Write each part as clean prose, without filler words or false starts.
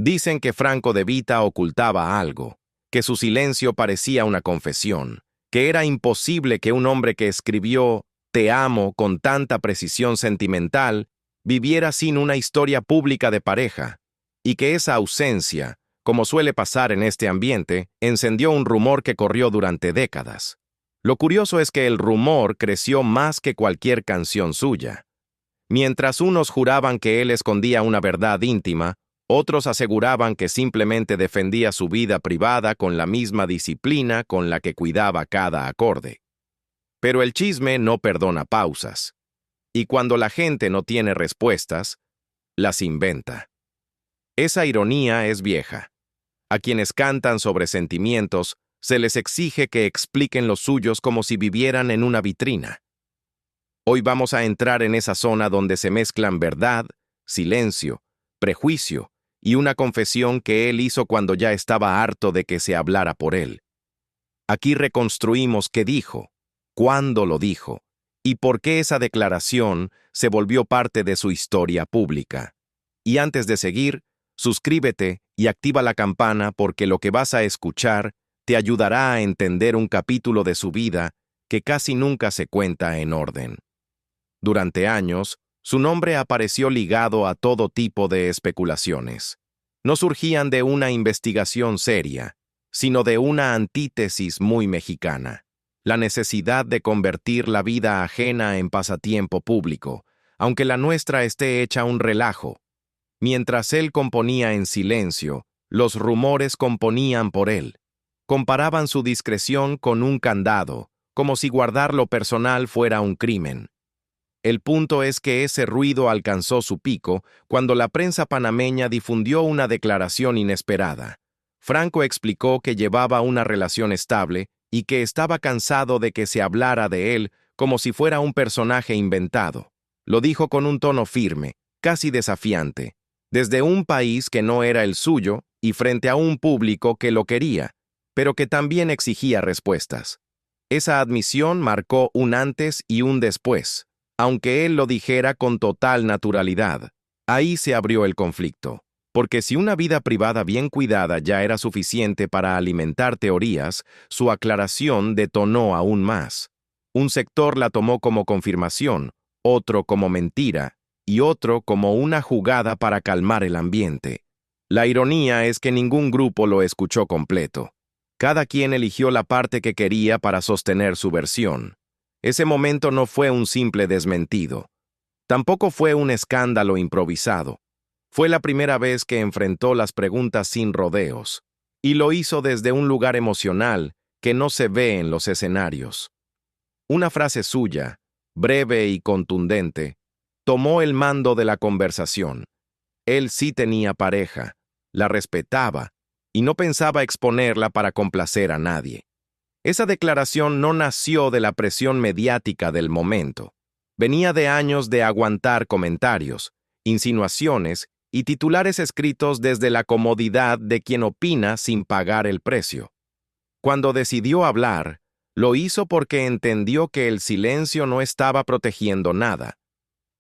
Dicen que Franco de Vita ocultaba algo, que su silencio parecía una confesión, que era imposible que un hombre que escribió «Te amo» con tanta precisión sentimental viviera sin una historia pública de pareja, y que esa ausencia, como suele pasar en este ambiente, encendió un rumor que corrió durante décadas. Lo curioso es que el rumor creció más que cualquier canción suya. Mientras unos juraban que él escondía una verdad íntima, otros aseguraban que simplemente defendía su vida privada con la misma disciplina con la que cuidaba cada acorde. Pero el chisme no perdona pausas, y cuando la gente no tiene respuestas, las inventa. Esa ironía es vieja. A quienes cantan sobre sentimientos, se les exige que expliquen los suyos como si vivieran en una vitrina. Hoy vamos a entrar en esa zona donde se mezclan verdad, silencio, prejuicio y una confesión que él hizo cuando ya estaba harto de que se hablara por él. Aquí reconstruimos qué dijo, cuándo lo dijo y por qué esa declaración se volvió parte de su historia pública. Y antes de seguir, suscríbete y activa la campana porque lo que vas a escuchar te ayudará a entender un capítulo de su vida que casi nunca se cuenta en orden. Durante años, su nombre apareció ligado a todo tipo de especulaciones. No surgían de una investigación seria, sino de una antítesis muy mexicana, la necesidad de convertir la vida ajena en pasatiempo público, aunque la nuestra esté hecha un relajo. Mientras él componía en silencio, los rumores componían por él. Comparaban su discreción con un candado, como si guardar lo personal fuera un crimen. El punto es que ese ruido alcanzó su pico cuando la prensa panameña difundió una declaración inesperada. Franco explicó que llevaba una relación estable y que estaba cansado de que se hablara de él como si fuera un personaje inventado. Lo dijo con un tono firme, casi desafiante, desde un país que no era el suyo y frente a un público que lo quería, pero que también exigía respuestas. Esa admisión marcó un antes y un después, aunque él lo dijera con total naturalidad. Ahí se abrió el conflicto, porque si una vida privada bien cuidada ya era suficiente para alimentar teorías, su aclaración detonó aún más. Un sector la tomó como confirmación, otro como mentira, y otro como una jugada para calmar el ambiente. La ironía es que ningún grupo lo escuchó completo. Cada quien eligió la parte que quería para sostener su versión. Ese momento no fue un simple desmentido. Tampoco fue un escándalo improvisado. Fue la primera vez que enfrentó las preguntas sin rodeos. Y lo hizo desde un lugar emocional que no se ve en los escenarios. Una frase suya, breve y contundente, tomó el mando de la conversación. Él sí tenía pareja, la respetaba, y no pensaba exponerla para complacer a nadie. Esa declaración no nació de la presión mediática del momento. Venía de años de aguantar comentarios, insinuaciones y titulares escritos desde la comodidad de quien opina sin pagar el precio. Cuando decidió hablar, lo hizo porque entendió que el silencio no estaba protegiendo nada.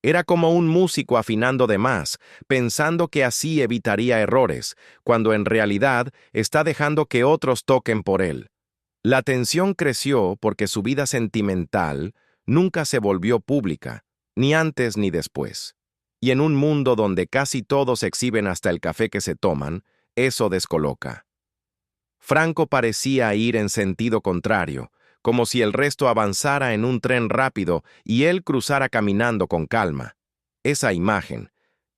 Era como un músico afinando de más, pensando que así evitaría errores, cuando en realidad está dejando que otros toquen por él. La tensión creció porque su vida sentimental nunca se volvió pública, ni antes ni después. Y en un mundo donde casi todos exhiben hasta el café que se toman, eso descoloca. Franco parecía ir en sentido contrario, como si el resto avanzara en un tren rápido y él cruzara caminando con calma. Esa imagen,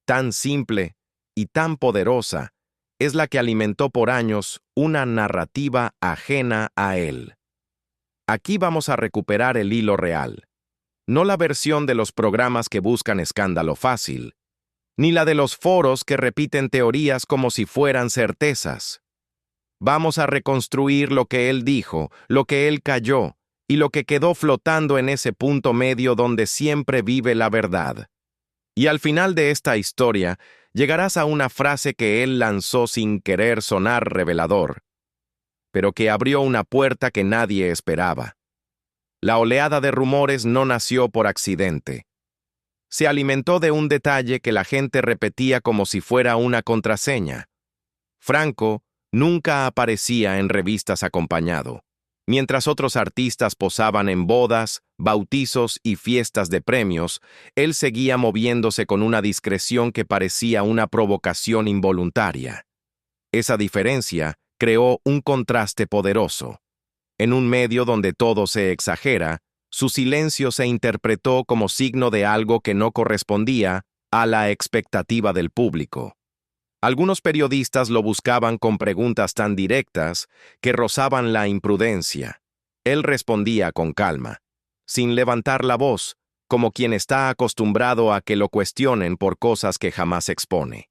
tan simple y tan poderosa, es la que alimentó por años una narrativa ajena a él. Aquí vamos a recuperar el hilo real, no la versión de los programas que buscan escándalo fácil, ni la de los foros que repiten teorías como si fueran certezas. Vamos a reconstruir lo que él dijo, lo que él calló, y lo que quedó flotando en ese punto medio donde siempre vive la verdad. Y al final de esta historia, llegarás a una frase que él lanzó sin querer sonar revelador, pero que abrió una puerta que nadie esperaba. La oleada de rumores no nació por accidente. Se alimentó de un detalle que la gente repetía como si fuera una contraseña. Franco nunca aparecía en revistas acompañado. Mientras otros artistas posaban en bodas, bautizos y fiestas de premios, él seguía moviéndose con una discreción que parecía una provocación involuntaria. Esa diferencia creó un contraste poderoso. En un medio donde todo se exagera, su silencio se interpretó como signo de algo que no correspondía a la expectativa del público. Algunos periodistas lo buscaban con preguntas tan directas que rozaban la imprudencia. Él respondía con calma, sin levantar la voz, como quien está acostumbrado a que lo cuestionen por cosas que jamás expone.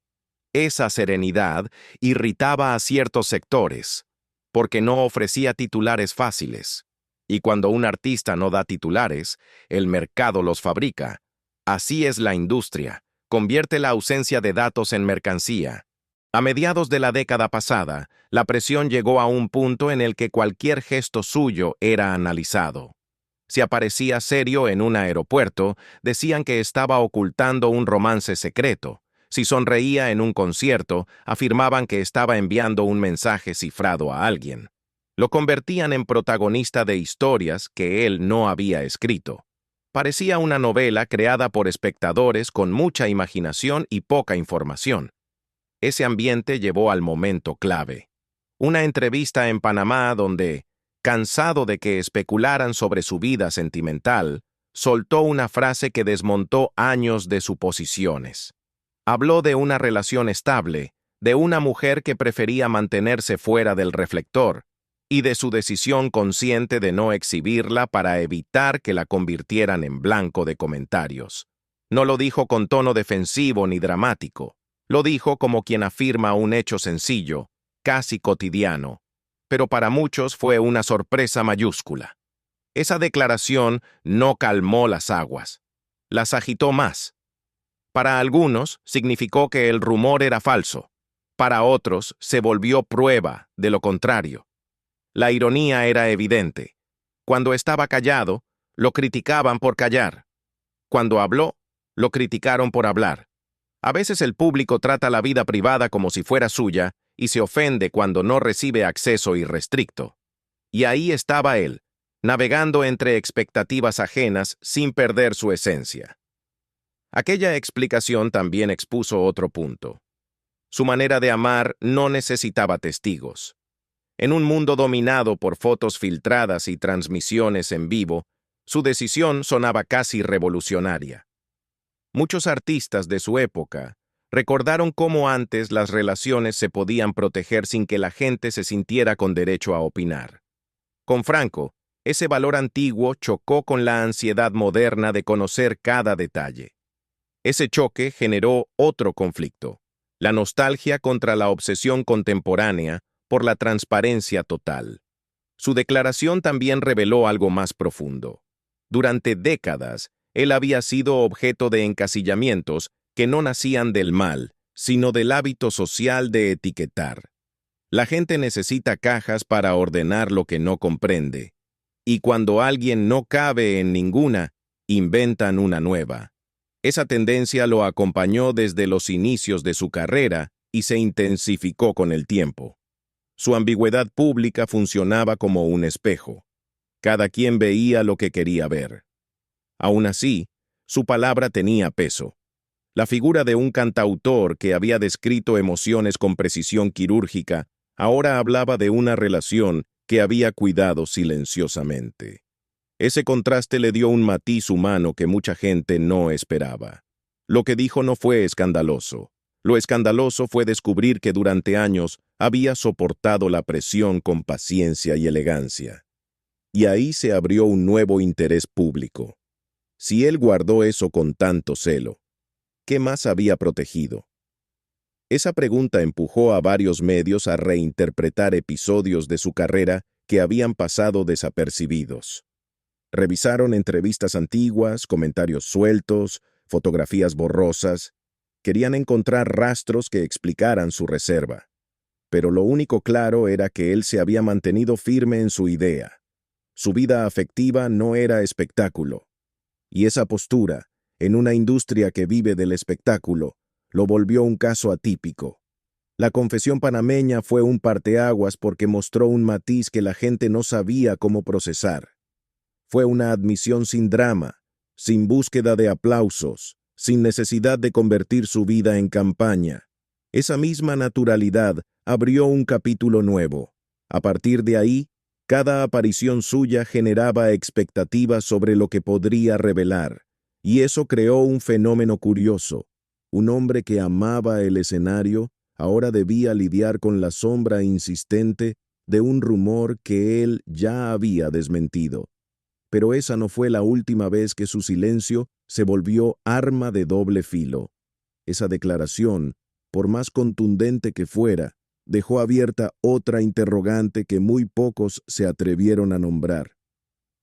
Esa serenidad irritaba a ciertos sectores, porque no ofrecía titulares fáciles. Y cuando un artista no da titulares, el mercado los fabrica. Así es la industria. Convierte la ausencia de datos en mercancía. A mediados de la década pasada, la presión llegó a un punto en el que cualquier gesto suyo era analizado. Si aparecía serio en un aeropuerto, decían que estaba ocultando un romance secreto. Si sonreía en un concierto, afirmaban que estaba enviando un mensaje cifrado a alguien. Lo convertían en protagonista de historias que él no había escrito. Parecía una novela creada por espectadores con mucha imaginación y poca información. Ese ambiente llevó al momento clave. Una entrevista en Panamá donde, cansado de que especularan sobre su vida sentimental, soltó una frase que desmontó años de suposiciones. Habló de una relación estable, de una mujer que prefería mantenerse fuera del reflector, y de su decisión consciente de no exhibirla para evitar que la convirtieran en blanco de comentarios. No lo dijo con tono defensivo ni dramático. Lo dijo como quien afirma un hecho sencillo, casi cotidiano, pero para muchos fue una sorpresa mayúscula. Esa declaración no calmó las aguas, las agitó más. Para algunos significó que el rumor era falso, para otros se volvió prueba de lo contrario. La ironía era evidente. Cuando estaba callado, lo criticaban por callar. Cuando habló, lo criticaron por hablar. A veces el público trata la vida privada como si fuera suya y se ofende cuando no recibe acceso irrestricto. Y ahí estaba él, navegando entre expectativas ajenas sin perder su esencia. Aquella explicación también expuso otro punto. Su manera de amar no necesitaba testigos. En un mundo dominado por fotos filtradas y transmisiones en vivo, su decisión sonaba casi revolucionaria. Muchos artistas de su época recordaron cómo antes las relaciones se podían proteger sin que la gente se sintiera con derecho a opinar. Con Franco, ese valor antiguo chocó con la ansiedad moderna de conocer cada detalle. Ese choque generó otro conflicto, la nostalgia contra la obsesión contemporánea por la transparencia total. Su declaración también reveló algo más profundo. Durante décadas, él había sido objeto de encasillamientos que no nacían del mal, sino del hábito social de etiquetar. La gente necesita cajas para ordenar lo que no comprende, y cuando alguien no cabe en ninguna, inventan una nueva. Esa tendencia lo acompañó desde los inicios de su carrera y se intensificó con el tiempo. Su ambigüedad pública funcionaba como un espejo. Cada quien veía lo que quería ver. Aún así, su palabra tenía peso. La figura de un cantautor que había descrito emociones con precisión quirúrgica ahora hablaba de una relación que había cuidado silenciosamente. Ese contraste le dio un matiz humano que mucha gente no esperaba. Lo que dijo no fue escandaloso. Lo escandaloso fue descubrir que durante años había soportado la presión con paciencia y elegancia. Y ahí se abrió un nuevo interés público. Si él guardó eso con tanto celo, ¿qué más había protegido? Esa pregunta empujó a varios medios a reinterpretar episodios de su carrera que habían pasado desapercibidos. Revisaron entrevistas antiguas, comentarios sueltos, fotografías borrosas. Querían encontrar rastros que explicaran su reserva. Pero lo único claro era que él se había mantenido firme en su idea. Su vida afectiva no era espectáculo. Y esa postura, en una industria que vive del espectáculo, lo volvió un caso atípico. La confesión panameña fue un parteaguas porque mostró un matiz que la gente no sabía cómo procesar. Fue una admisión sin drama, sin búsqueda de aplausos, sin necesidad de convertir su vida en campaña. Esa misma naturalidad abrió un capítulo nuevo. A partir de ahí, cada aparición suya generaba expectativas sobre lo que podría revelar, y eso creó un fenómeno curioso. Un hombre que amaba el escenario ahora debía lidiar con la sombra insistente de un rumor que él ya había desmentido. Pero esa no fue la última vez que su silencio se volvió arma de doble filo. Esa declaración, por más contundente que fuera, dejó abierta otra interrogante que muy pocos se atrevieron a nombrar.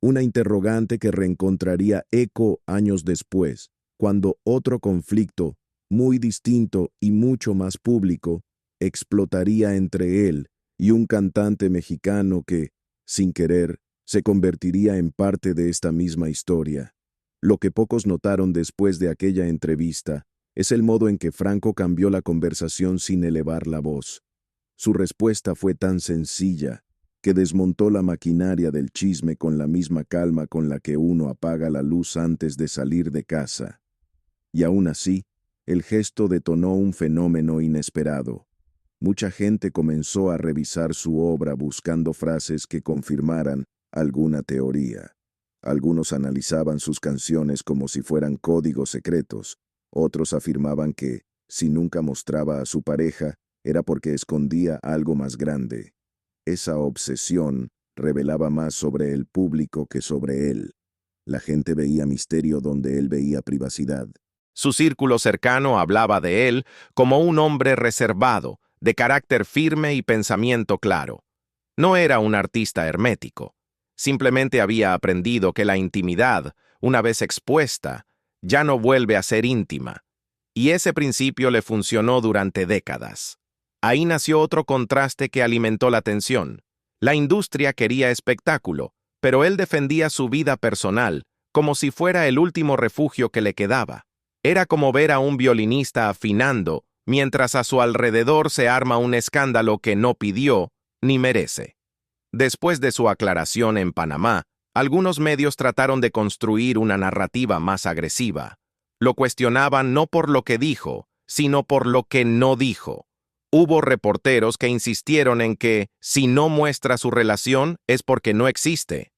Una interrogante que reencontraría eco años después, cuando otro conflicto, muy distinto y mucho más público, explotaría entre él y un cantante mexicano que, sin querer, se convertiría en parte de esta misma historia. Lo que pocos notaron después de aquella entrevista es el modo en que Franco cambió la conversación sin elevar la voz. Su respuesta fue tan sencilla que desmontó la maquinaria del chisme con la misma calma con la que uno apaga la luz antes de salir de casa. Y aún así, el gesto detonó un fenómeno inesperado. Mucha gente comenzó a revisar su obra buscando frases que confirmaran alguna teoría. Algunos analizaban sus canciones como si fueran códigos secretos. Otros afirmaban que, si nunca mostraba a su pareja, era porque escondía algo más grande. Esa obsesión revelaba más sobre el público que sobre él. La gente veía misterio donde él veía privacidad. Su círculo cercano hablaba de él como un hombre reservado, de carácter firme y pensamiento claro. No era un artista hermético. Simplemente había aprendido que la intimidad, una vez expuesta, ya no vuelve a ser íntima. Y ese principio le funcionó durante décadas. Ahí nació otro contraste que alimentó la tensión. La industria quería espectáculo, pero él defendía su vida personal, como si fuera el último refugio que le quedaba. Era como ver a un violinista afinando, mientras a su alrededor se arma un escándalo que no pidió ni merece. Después de su aclaración en Panamá, algunos medios trataron de construir una narrativa más agresiva. Lo cuestionaban no por lo que dijo, sino por lo que no dijo. Hubo reporteros que insistieron en que, si no muestra su relación, es porque no existe.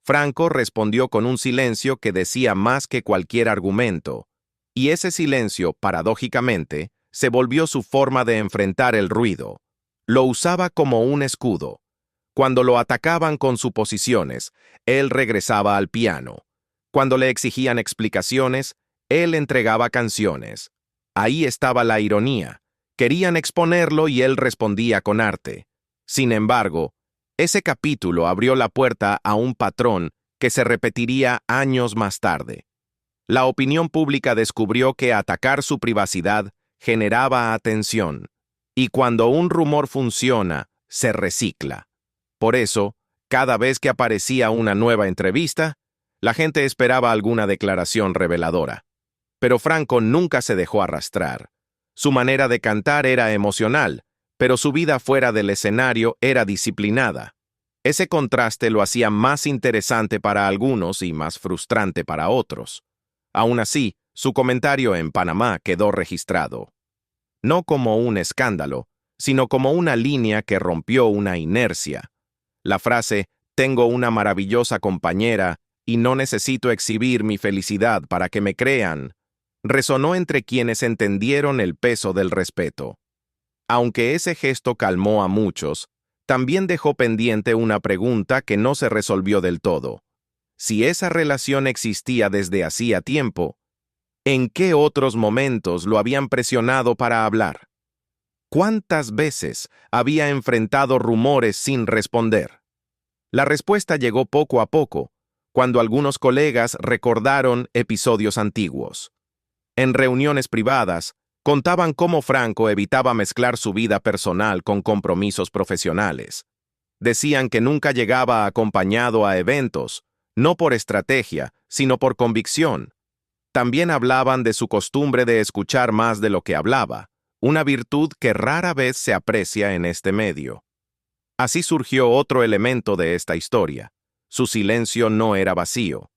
Franco respondió con un silencio que decía más que cualquier argumento. Y ese silencio, paradójicamente, se volvió su forma de enfrentar el ruido. Lo usaba como un escudo. Cuando lo atacaban con suposiciones, él regresaba al piano. Cuando le exigían explicaciones, él entregaba canciones. Ahí estaba la ironía. Querían exponerlo y él respondía con arte. Sin embargo, ese capítulo abrió la puerta a un patrón que se repetiría años más tarde. La opinión pública descubrió que atacar su privacidad generaba atención, y cuando un rumor funciona, se recicla. Por eso, cada vez que aparecía una nueva entrevista, la gente esperaba alguna declaración reveladora. Pero Franco nunca se dejó arrastrar. Su manera de cantar era emocional, pero su vida fuera del escenario era disciplinada. Ese contraste lo hacía más interesante para algunos y más frustrante para otros. Aún así, su comentario en Panamá quedó registrado. No como un escándalo, sino como una línea que rompió una inercia. La frase, "Tengo una maravillosa compañera y no necesito exhibir mi felicidad para que me crean", resonó entre quienes entendieron el peso del respeto. Aunque ese gesto calmó a muchos, también dejó pendiente una pregunta que no se resolvió del todo. Si esa relación existía desde hacía tiempo, ¿en qué otros momentos lo habían presionado para hablar? ¿Cuántas veces había enfrentado rumores sin responder? La respuesta llegó poco a poco, cuando algunos colegas recordaron episodios antiguos. En reuniones privadas, contaban cómo Franco evitaba mezclar su vida personal con compromisos profesionales. Decían que nunca llegaba acompañado a eventos, no por estrategia, sino por convicción. También hablaban de su costumbre de escuchar más de lo que hablaba, una virtud que rara vez se aprecia en este medio. Así surgió otro elemento de esta historia. Su silencio no era vacío.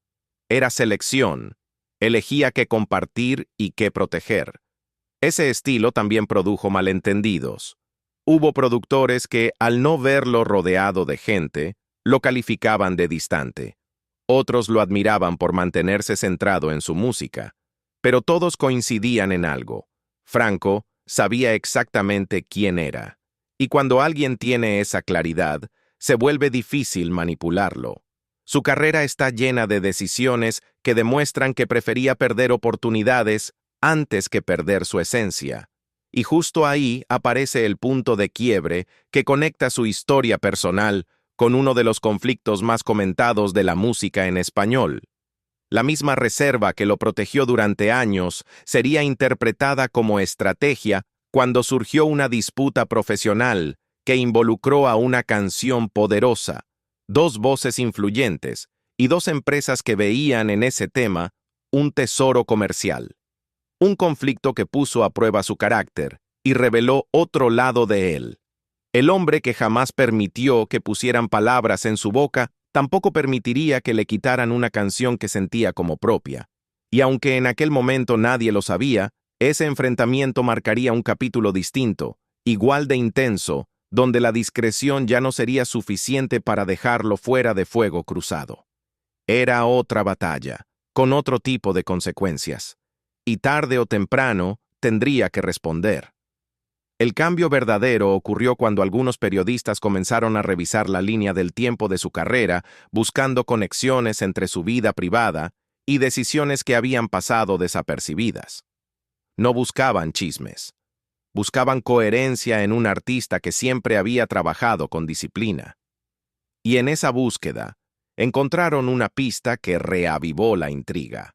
Era selección. Elegía qué compartir y qué proteger. Ese estilo también produjo malentendidos. Hubo productores que, al no verlo rodeado de gente, lo calificaban de distante. Otros lo admiraban por mantenerse centrado en su música. Pero todos coincidían en algo. Franco sabía exactamente quién era. Y cuando alguien tiene esa claridad, se vuelve difícil manipularlo. Su carrera está llena de decisiones que demuestran que prefería perder oportunidades antes que perder su esencia. Y justo ahí aparece el punto de quiebre que conecta su historia personal con uno de los conflictos más comentados de la música en español. La misma reserva que lo protegió durante años sería interpretada como estrategia cuando surgió una disputa profesional que involucró a una canción poderosa, dos voces influyentes y dos empresas que veían en ese tema un tesoro comercial. Un conflicto que puso a prueba su carácter y reveló otro lado de él. El hombre que jamás permitió que pusieran palabras en su boca tampoco permitiría que le quitaran una canción que sentía como propia. Y aunque en aquel momento nadie lo sabía, ese enfrentamiento marcaría un capítulo distinto, igual de intenso, donde la discreción ya no sería suficiente para dejarlo fuera de fuego cruzado. Era otra batalla, con otro tipo de consecuencias. Y tarde o temprano tendría que responder. El cambio verdadero ocurrió cuando algunos periodistas comenzaron a revisar la línea del tiempo de su carrera, buscando conexiones entre su vida privada y decisiones que habían pasado desapercibidas. No buscaban chismes. Buscaban coherencia en un artista que siempre había trabajado con disciplina. Y en esa búsqueda, encontraron una pista que reavivó la intriga.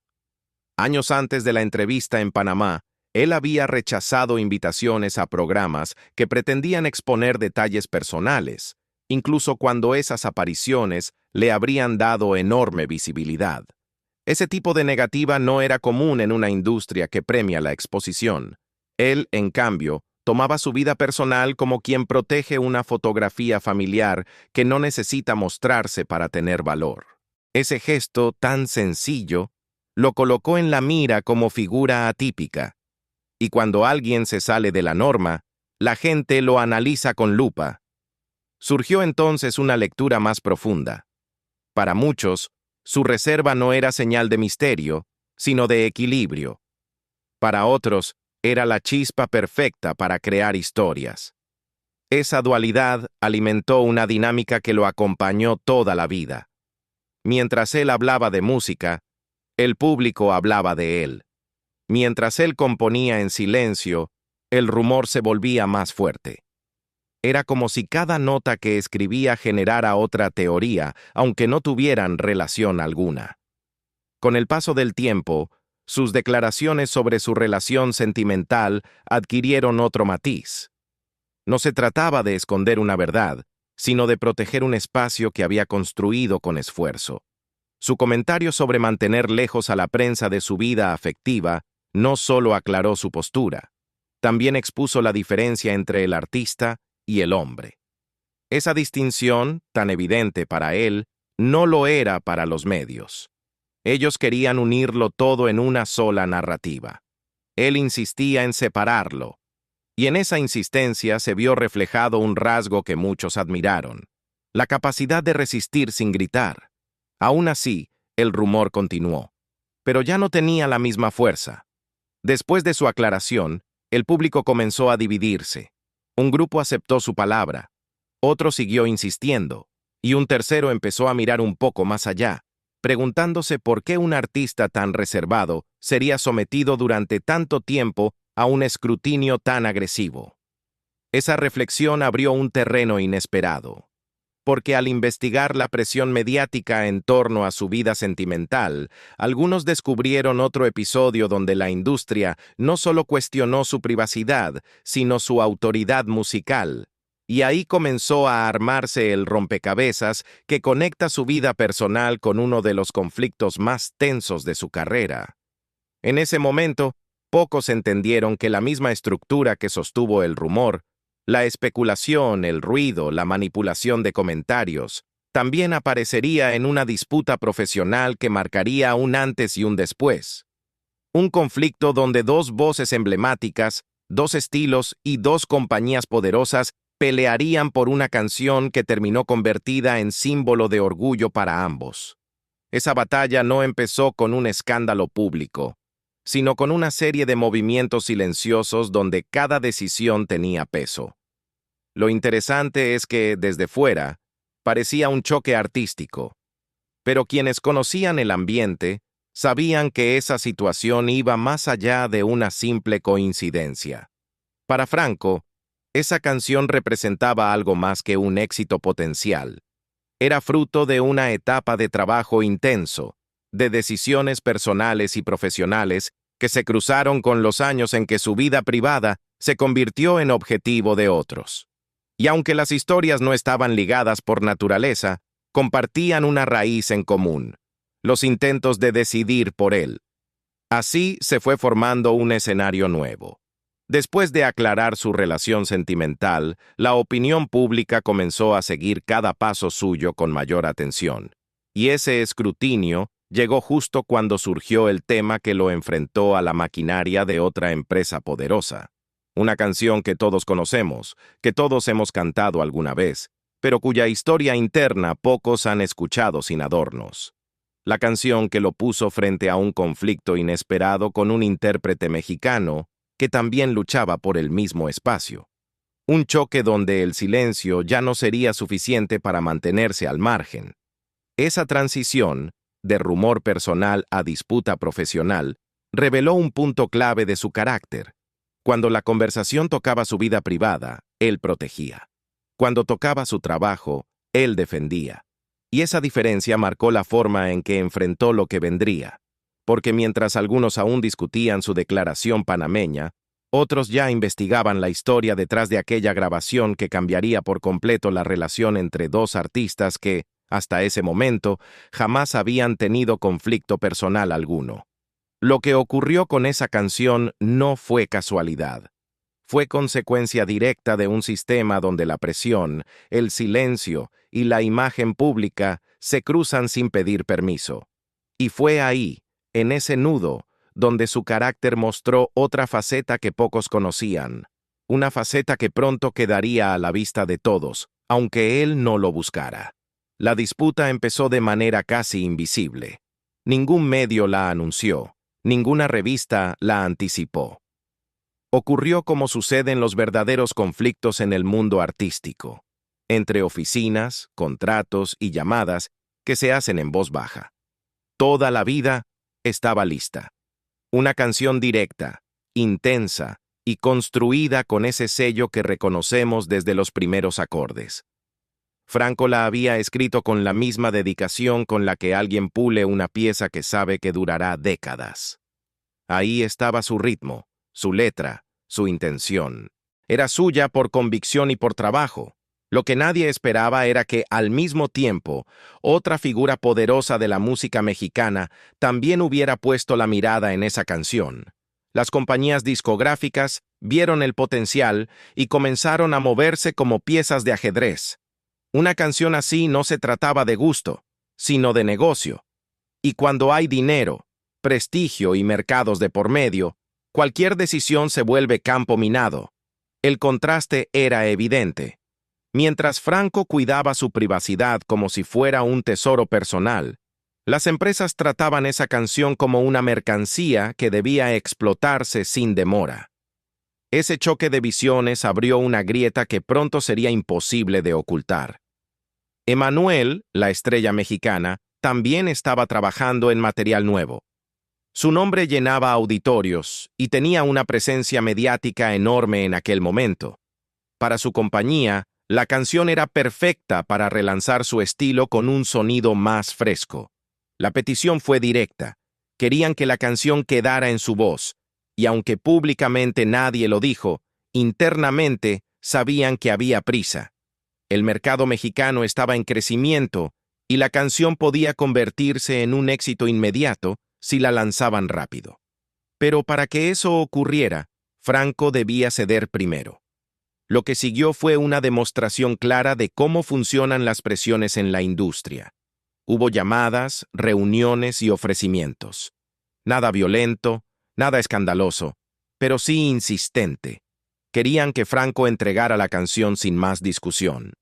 Años antes de la entrevista en Panamá, él había rechazado invitaciones a programas que pretendían exponer detalles personales, incluso cuando esas apariciones le habrían dado enorme visibilidad. Ese tipo de negativa no era común en una industria que premia la exposición. Él, en cambio, tomaba su vida personal como quien protege una fotografía familiar que no necesita mostrarse para tener valor. Ese gesto tan sencillo lo colocó en la mira como figura atípica. Y cuando alguien se sale de la norma, la gente lo analiza con lupa. Surgió entonces una lectura más profunda. Para muchos, su reserva no era señal de misterio, sino de equilibrio. Para otros, era la chispa perfecta para crear historias. Esa dualidad alimentó una dinámica que lo acompañó toda la vida. Mientras él hablaba de música, el público hablaba de él. Mientras él componía en silencio, el rumor se volvía más fuerte. Era como si cada nota que escribía generara otra teoría, aunque no tuvieran relación alguna. Con el paso del tiempo, sus declaraciones sobre su relación sentimental adquirieron otro matiz. No se trataba de esconder una verdad, sino de proteger un espacio que había construido con esfuerzo. Su comentario sobre mantener lejos a la prensa de su vida afectiva no solo aclaró su postura, también expuso la diferencia entre el artista y el hombre. Esa distinción, tan evidente para él, no lo era para los medios. Ellos querían unirlo todo en una sola narrativa. Él insistía en separarlo, y en esa insistencia se vio reflejado un rasgo que muchos admiraron: la capacidad de resistir sin gritar. Aún así, el rumor continuó, pero ya no tenía la misma fuerza. Después de su aclaración, el público comenzó a dividirse. Un grupo aceptó su palabra, otro siguió insistiendo, y un tercero empezó a mirar un poco más allá, preguntándose por qué un artista tan reservado sería sometido durante tanto tiempo a un escrutinio tan agresivo. Esa reflexión abrió un terreno inesperado, porque al investigar la presión mediática en torno a su vida sentimental, algunos descubrieron otro episodio donde la industria no solo cuestionó su privacidad, sino su autoridad musical. Y ahí comenzó a armarse el rompecabezas que conecta su vida personal con uno de los conflictos más tensos de su carrera. En ese momento, Pocos entendieron que la misma estructura que sostuvo el rumor, la especulación, el ruido, la manipulación de comentarios, también aparecería en una disputa profesional que marcaría un antes y un después. Un conflicto donde dos voces emblemáticas, dos estilos y dos compañías poderosas pelearían por una canción que terminó convertida en símbolo de orgullo para ambos. Esa batalla no empezó con un escándalo público, sino con una serie de movimientos silenciosos donde cada decisión tenía peso. Lo interesante es que, desde fuera, parecía un choque artístico, pero quienes conocían el ambiente sabían que esa situación iba más allá de una simple coincidencia. Para Franco, esa canción representaba algo más que un éxito potencial. Era fruto de una etapa de trabajo intenso, de decisiones personales y profesionales que se cruzaron con los años en que su vida privada se convirtió en objetivo de otros. Y aunque las historias no estaban ligadas por naturaleza, compartían una raíz en común: los intentos de decidir por él. Así se fue formando un escenario nuevo. Después de aclarar su relación sentimental, la opinión pública comenzó a seguir cada paso suyo con mayor atención. Y ese escrutinio llegó justo cuando surgió el tema que lo enfrentó a la maquinaria de otra empresa poderosa. Una canción que todos conocemos, que todos hemos cantado alguna vez, pero cuya historia interna pocos han escuchado sin adornos. La canción que lo puso frente a un conflicto inesperado con un intérprete mexicano que también luchaba por el mismo espacio. Un choque donde el silencio ya no sería suficiente para mantenerse al margen. Esa transición, de rumor personal a disputa profesional, reveló un punto clave de su carácter. Cuando la conversación tocaba su vida privada, él protegía. Cuando tocaba su trabajo, él defendía. Y esa diferencia marcó la forma en que enfrentó lo que vendría. Porque mientras algunos aún discutían su declaración panameña, otros ya investigaban la historia detrás de aquella grabación que cambiaría por completo la relación entre dos artistas que, hasta ese momento, jamás habían tenido conflicto personal alguno. Lo que ocurrió con esa canción no fue casualidad. Fue consecuencia directa de un sistema donde la presión, el silencio y la imagen pública se cruzan sin pedir permiso. Y fue ahí, en ese nudo, donde su carácter mostró otra faceta que pocos conocían, una faceta que pronto quedaría a la vista de todos, aunque él no lo buscara. La disputa empezó de manera casi invisible. Ningún medio la anunció, ninguna revista la anticipó. Ocurrió como sucede en los verdaderos conflictos en el mundo artístico, entre oficinas, contratos y llamadas que se hacen en voz baja. Toda la vida estaba lista. Una canción directa, intensa y construida con ese sello que reconocemos desde los primeros acordes. Franco la había escrito con la misma dedicación con la que alguien pule una pieza que sabe que durará décadas. Ahí estaba su ritmo, su letra, su intención. Era suya por convicción y por trabajo. Lo que nadie esperaba era que, al mismo tiempo, otra figura poderosa de la música mexicana también hubiera puesto la mirada en esa canción. Las compañías discográficas vieron el potencial y comenzaron a moverse como piezas de ajedrez. Una canción así no se trataba de gusto, sino de negocio. Y cuando hay dinero, prestigio y mercados de por medio, cualquier decisión se vuelve campo minado. El contraste era evidente. Mientras Franco cuidaba su privacidad como si fuera un tesoro personal, las empresas trataban esa canción como una mercancía que debía explotarse sin demora. Ese choque de visiones abrió una grieta que pronto sería imposible de ocultar. Emmanuel, la estrella mexicana, también estaba trabajando en material nuevo. Su nombre llenaba auditorios y tenía una presencia mediática enorme en aquel momento. Para su compañía, la canción era perfecta para relanzar su estilo con un sonido más fresco. La petición fue directa. Querían que la canción quedara en su voz, y aunque públicamente nadie lo dijo, internamente sabían que había prisa. El mercado mexicano estaba en crecimiento, y la canción podía convertirse en un éxito inmediato si la lanzaban rápido. Pero para que eso ocurriera, Franco debía ceder primero. Lo que siguió fue una demostración clara de cómo funcionan las presiones en la industria. Hubo llamadas, reuniones y ofrecimientos. Nada violento, nada escandaloso, pero sí insistente. Querían que Franco entregara la canción sin más discusión.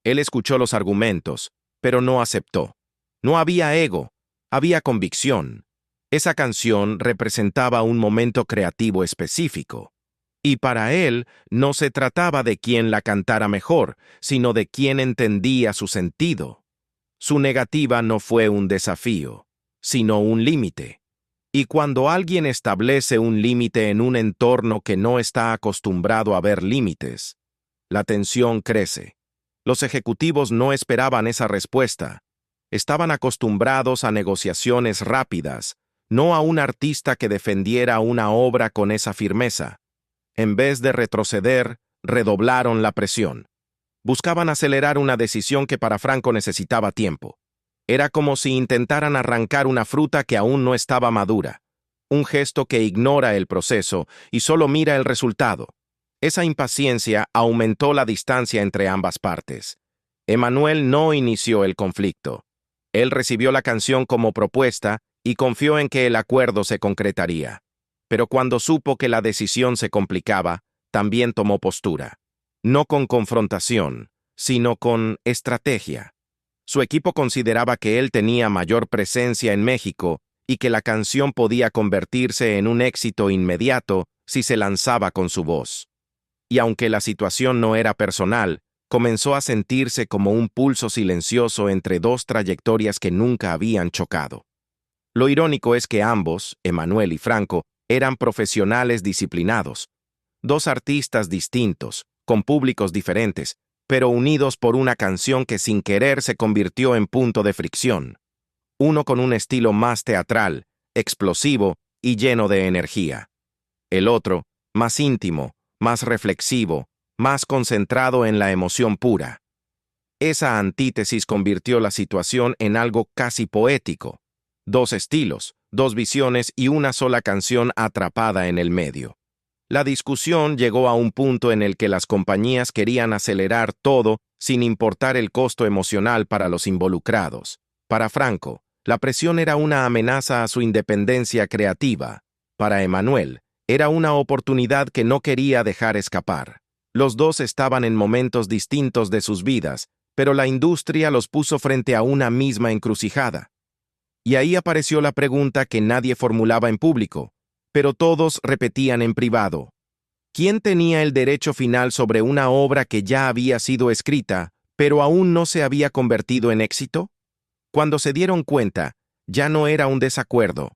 Él escuchó los argumentos, pero no aceptó. No había ego, había convicción. Esa canción representaba un momento creativo específico. Y para él no se trataba de quién la cantara mejor, sino de quién entendía su sentido. Su negativa no fue un desafío, sino un límite. Y cuando alguien establece un límite en un entorno que no está acostumbrado a ver límites, la tensión crece. Los ejecutivos no esperaban esa respuesta. Estaban acostumbrados a negociaciones rápidas, no a un artista que defendiera una obra con esa firmeza. En vez de retroceder, redoblaron la presión. Buscaban acelerar una decisión que para Franco necesitaba tiempo. Era como si intentaran arrancar una fruta que aún no estaba madura. Un gesto que ignora el proceso y solo mira el resultado. Esa impaciencia aumentó la distancia entre ambas partes. Emmanuel no inició el conflicto. Él recibió la canción como propuesta y confió en que el acuerdo se concretaría. Pero cuando supo que la decisión se complicaba, también tomó postura. No con confrontación, sino con estrategia. Su equipo consideraba que él tenía mayor presencia en México y que la canción podía convertirse en un éxito inmediato si se lanzaba con su voz. Y aunque la situación no era personal, comenzó a sentirse como un pulso silencioso entre dos trayectorias que nunca habían chocado. Lo irónico es que ambos, Emmanuel y Franco, eran profesionales disciplinados, dos artistas distintos, con públicos diferentes, pero unidos por una canción que sin querer se convirtió en punto de fricción. Uno con un estilo más teatral, explosivo y lleno de energía. El otro, más íntimo, más reflexivo, más concentrado en la emoción pura. Esa antítesis convirtió la situación en algo casi poético. Dos estilos, dos visiones y una sola canción atrapada en el medio. La discusión llegó a un punto en el que las compañías querían acelerar todo sin importar el costo emocional para los involucrados. Para Franco, la presión era una amenaza a su independencia creativa. Para Emmanuel, era una oportunidad que no quería dejar escapar. Los dos estaban en momentos distintos de sus vidas, pero la industria los puso frente a una misma encrucijada. Y ahí apareció la pregunta que nadie formulaba en público, pero todos repetían en privado. ¿Quién tenía el derecho final sobre una obra que ya había sido escrita, pero aún no se había convertido en éxito? Cuando se dieron cuenta, ya no era un desacuerdo.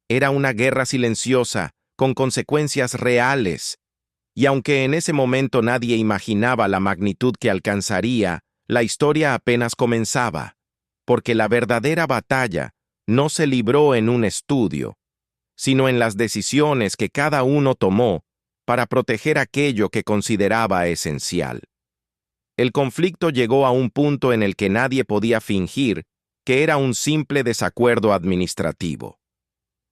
Era una guerra silenciosa, con consecuencias reales. Y aunque en ese momento nadie imaginaba la magnitud que alcanzaría, la historia apenas comenzaba, porque la verdadera batalla no se libró en un estudio, sino en las decisiones que cada uno tomó para proteger aquello que consideraba esencial. El conflicto llegó a un punto en el que nadie podía fingir que era un simple desacuerdo administrativo.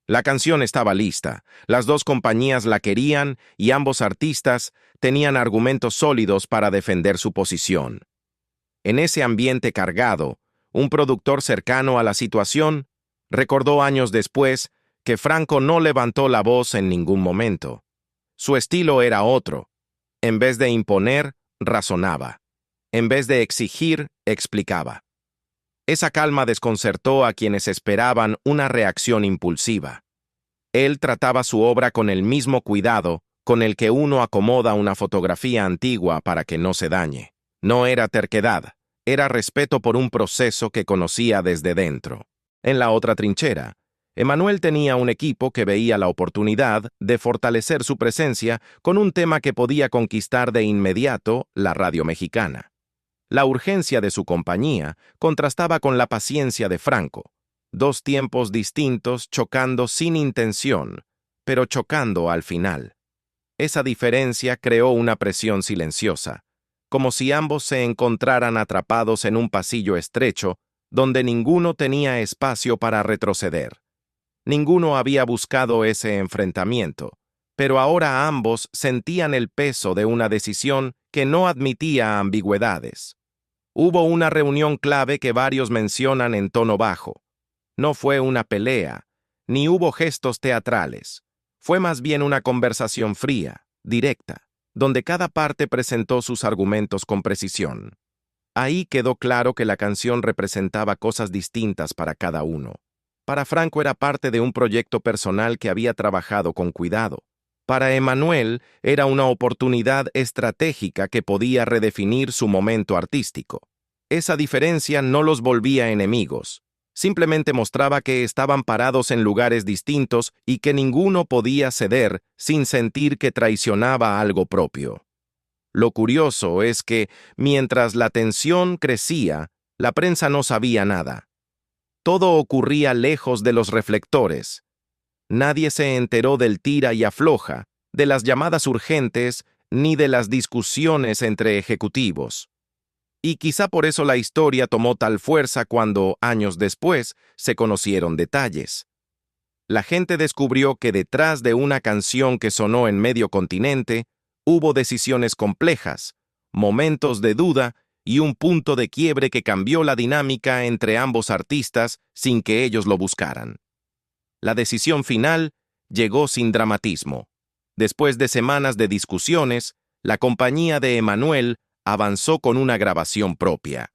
La canción estaba lista, las dos compañías la querían y ambos artistas tenían argumentos sólidos para defender su posición. En ese ambiente cargado, un productor cercano a la situación recordó años después que Franco no levantó la voz en ningún momento. Su estilo era otro. En vez de imponer, razonaba. En vez de exigir, explicaba. Esa calma desconcertó a quienes esperaban una reacción impulsiva. Él trataba su obra con el mismo cuidado con el que uno acomoda una fotografía antigua para que no se dañe. No era terquedad, era respeto por un proceso que conocía desde dentro. En la otra trinchera, Emmanuel tenía un equipo que veía la oportunidad de fortalecer su presencia con un tema que podía conquistar de inmediato la radio mexicana. La urgencia de su compañía contrastaba con la paciencia de Franco. Dos tiempos distintos chocando sin intención, pero chocando al final. Esa diferencia creó una presión silenciosa, como si ambos se encontraran atrapados en un pasillo estrecho donde ninguno tenía espacio para retroceder. Ninguno había buscado ese enfrentamiento, pero ahora ambos sentían el peso de una decisión que no admitía ambigüedades. Hubo una reunión clave que varios mencionan en tono bajo. No fue una pelea, ni hubo gestos teatrales. Fue más bien una conversación fría, directa, donde cada parte presentó sus argumentos con precisión. Ahí quedó claro que la canción representaba cosas distintas para cada uno. Para Franco era parte de un proyecto personal que había trabajado con cuidado. Para Emmanuel era una oportunidad estratégica que podía redefinir su momento artístico. Esa diferencia no los volvía enemigos. Simplemente mostraba que estaban parados en lugares distintos y que ninguno podía ceder sin sentir que traicionaba algo propio. Lo curioso es que, mientras la tensión crecía, la prensa no sabía nada. Todo ocurría lejos de los reflectores. Nadie se enteró del tira y afloja, de las llamadas urgentes, ni de las discusiones entre ejecutivos. Y quizá por eso la historia tomó tal fuerza cuando, años después, se conocieron detalles. La gente descubrió que detrás de una canción que sonó en medio continente, hubo decisiones complejas, momentos de duda y un punto de quiebre que cambió la dinámica entre ambos artistas sin que ellos lo buscaran. La decisión final llegó sin dramatismo. Después de semanas de discusiones, la compañía de Emmanuel avanzó con una grabación propia.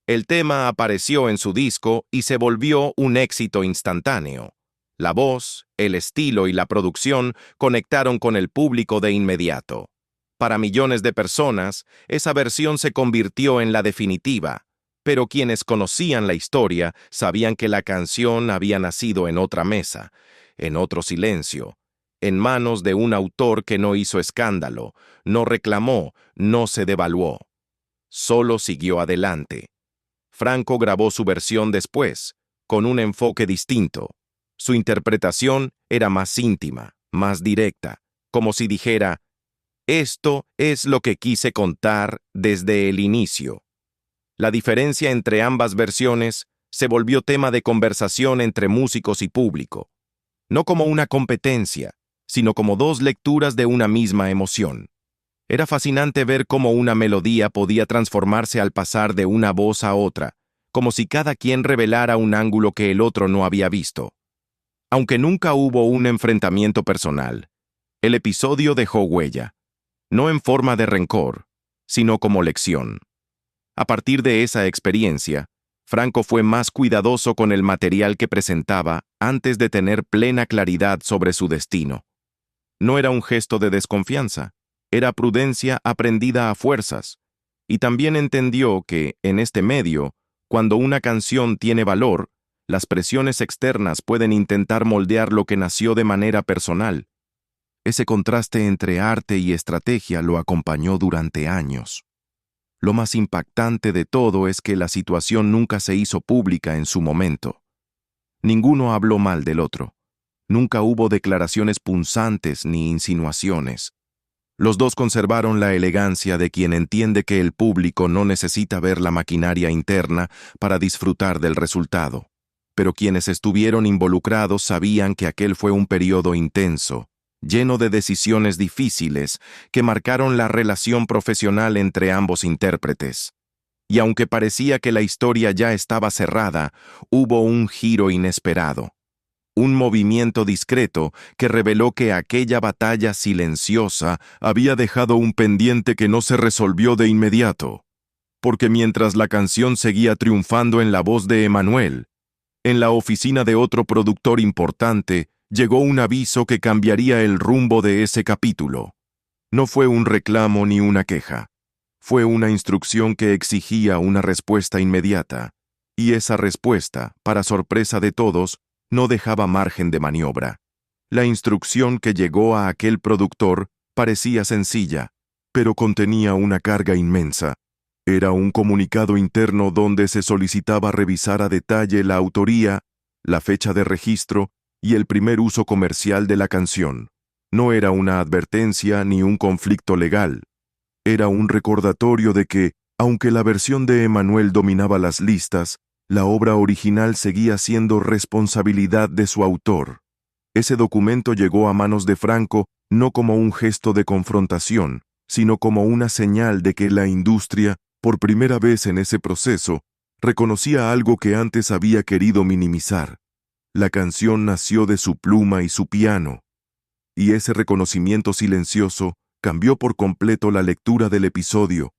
El tema apareció en su disco y se volvió un éxito instantáneo. La voz, el estilo y la producción conectaron con el público de inmediato. Para millones de personas, esa versión se convirtió en la definitiva, pero quienes conocían la historia sabían que la canción había nacido en otra mesa, en otro silencio, en manos de un autor que no hizo escándalo, no reclamó, no se devaluó. Solo siguió adelante. Franco grabó su versión después, con un enfoque distinto. Su interpretación era más íntima, más directa, como si dijera, esto es lo que quise contar desde el inicio. La diferencia entre ambas versiones se volvió tema de conversación entre músicos y público, no como una competencia, sino como dos lecturas de una misma emoción. Era fascinante ver cómo una melodía podía transformarse al pasar de una voz a otra, como si cada quien revelara un ángulo que el otro no había visto. Aunque nunca hubo un enfrentamiento personal, el episodio dejó huella, no en forma de rencor, sino como lección. A partir de esa experiencia, Franco fue más cuidadoso con el material que presentaba antes de tener plena claridad sobre su destino. No era un gesto de desconfianza, era prudencia aprendida a fuerzas, y también entendió que, en este medio, cuando una canción tiene valor, las presiones externas pueden intentar moldear lo que nació de manera personal. Ese contraste entre arte y estrategia lo acompañó durante años. Lo más impactante de todo es que la situación nunca se hizo pública en su momento. Ninguno habló mal del otro. Nunca hubo declaraciones punzantes ni insinuaciones. Los dos conservaron la elegancia de quien entiende que el público no necesita ver la maquinaria interna para disfrutar del resultado. Pero quienes estuvieron involucrados sabían que aquel fue un periodo intenso, lleno de decisiones difíciles que marcaron la relación profesional entre ambos intérpretes. Y aunque parecía que la historia ya estaba cerrada, hubo un giro inesperado. Un movimiento discreto que reveló que aquella batalla silenciosa había dejado un pendiente que no se resolvió de inmediato. Porque mientras la canción seguía triunfando en la voz de Emmanuel, en la oficina de otro productor importante, llegó un aviso que cambiaría el rumbo de ese capítulo. No fue un reclamo ni una queja. Fue una instrucción que exigía una respuesta inmediata. Y esa respuesta, para sorpresa de todos, no dejaba margen de maniobra. La instrucción que llegó a aquel productor parecía sencilla, pero contenía una carga inmensa. Era un comunicado interno donde se solicitaba revisar a detalle la autoría, la fecha de registro y el primer uso comercial de la canción. No era una advertencia ni un conflicto legal. Era un recordatorio de que, aunque la versión de Emmanuel dominaba las listas, la obra original seguía siendo responsabilidad de su autor. Ese documento llegó a manos de Franco no como un gesto de confrontación, sino como una señal de que la industria, por primera vez en ese proceso, reconocía algo que antes había querido minimizar. La canción nació de su pluma y su piano, y ese reconocimiento silencioso cambió por completo la lectura del episodio